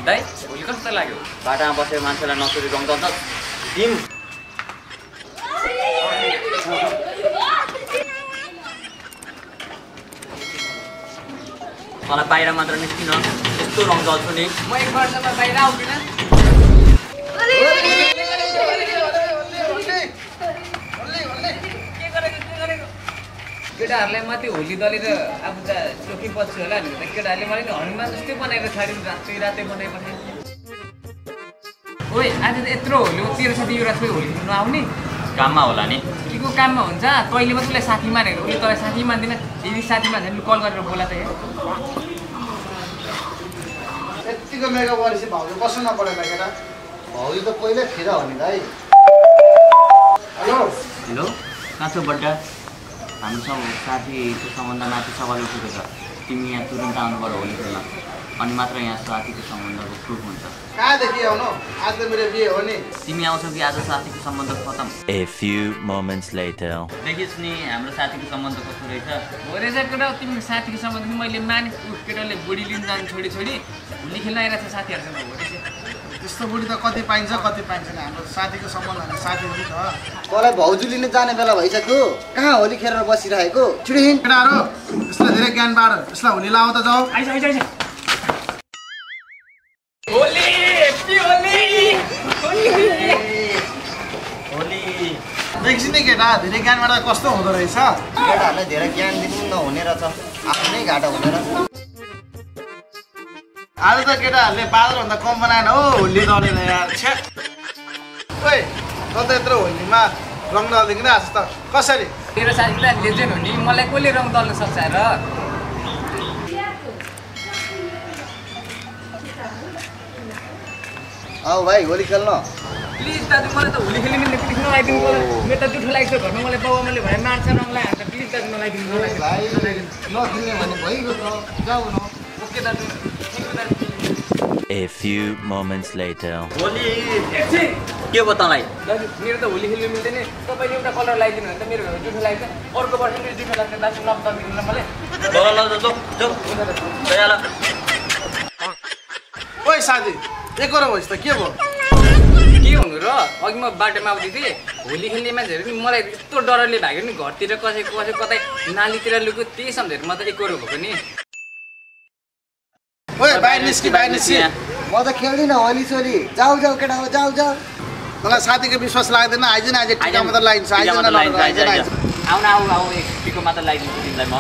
दाइ होली कस्तो लाग्यो बाटामा बसेर मान्छेलाई नसुरी रङ दल्छ टिम मलाई बाहिर मात्र निस्किन यस्तो रङ दल्छु नि म एक वर्षमा बाहिर आउँदिन केटाहरूलाई मात्रै होली दलेर अब त चोकी बस्छु होला नि त केटाहरूले मलाई नि हनुमान जस्तै बनाएर छाडिनु रातै रातै बनाइपठाए ओइ आज त यत्रो होली तेरो साथी एउटा छोरी होली खेल्नु आउने काममा होला नि के को काममा हुन्छ तैँले मात्रै उसलाई साथी मानेर उसले तँलाई साथी मान्दैन यदि साथी मान्छ भने कल गरेर बोला त यतिको मेगा गरेपछि भाउजू बस्नु नपरेन केटा भाउजू त पहिल्यै फिर हो नि दाइ हेलो हेलो कहाँ छौ बड्डा हाम्रो साथीको सम्बन्ध माथि सवाल उठेको छ तिमी यहाँ तुरन्त आउनुपर्यो होली खेल्न अनि मात्र यहाँ साथीको सम्बन्धको प्रुफ हुन्छ कहाँदेखि आउनु आज त मेरो बिहे हो नि तिमी आउँछौ कि आज साथीको सम्बन्ध खतम A few moments later देखिस् नि हाम्रो साथीको सम्बन्ध कस्तो रहेछ हो रहेछ केटा तिम्रो साथीको सम्बन्ध मैले माने केटाले बुढी लिन जानु छोडी होली खेल्न आइरहेको छ साथीहरूसँग हो रहेछ त्यस्तो बुढी त कति पाइन्छ कति पाइन्छन् हाम्रो साथीको सम्बन्ध साथी हो नि त तँलाई भाउजू लिन जाने बेला भइसक्यो कहाँ होली खेलेर बसिरहेको छिटो हिँड केटाहरू यसलाई धेरै ज्ञान बाँड यसलाई होली लाउ त जाऊ आइज होली हेप्पी होली होली देखिस् नि केटा धेरै ज्ञान बाँड कस्तो हुँदो रहेछ केटाहरूलाई धेरै ज्ञान दिनु नहुने रहेछ आफ्नै घाटा हुने रहेछ आज त केटाहरूले बादलभन्दा कम बनाएन हो होली दलेर यार छ्या ओइ त त यत्रो होलीमा रङ दल्दिन आज त कसरी तेरो साथीलाई लेजेन्ड हो नि मलाई कसले रङ दल्न सक्छ र आऊ भाइ होली खेल्न प्लिज दाजु मलाई त होली खेल्ने मिल्ने प्लिज नलाइदिनु मेरो त जुठो लागेको छ घरमा मलाई बाबुआमाले भने मार्छ रङलाई अन्त प्लिज दाजु नलाइदिनु भाइ नखेल्ने भने भइगयो त जाऊ न ओके दाजु A few moments later Holi के भयो तँलाई दाजु मेरो त होली खेल्नु मिल्दैन तपाईँले एउटा कलर लगाइदिनु भने त मेरो घरमा जुठो लाग्छ अर्को वर्ष मेरो जुठो लाग्छ दाजु नमिल्दैन मलाई ओइ साथी एक भइस् त के भयो के हुनु र अघि म बाटोमा आउँदै थिएँ होली खेल्ने मान्छेहरू नि मलाई यस्तो डरले भाग्यो नि घरतिर कसै कतै नालीतिर लुक्यो त्यही सम्झेर म त एकरो भएको नि ओइ बाहिर निस्कि म त खेल्दिनँ होली सोली जाऊ जाऊ केटा हो जाऊ जाऊ मलाई साथीको विश्वास लाग्दैन आइज न आज टिका मात्र लगाइन्छ आउन आऊ एक टिका मात्र लगाइदिन्छु तिमीलाई म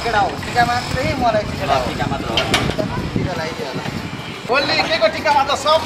केटा हो टिका मात्रै मलाई टिका मात्र हो टिका लगाइदियो होला होली के को टिका मात्र सब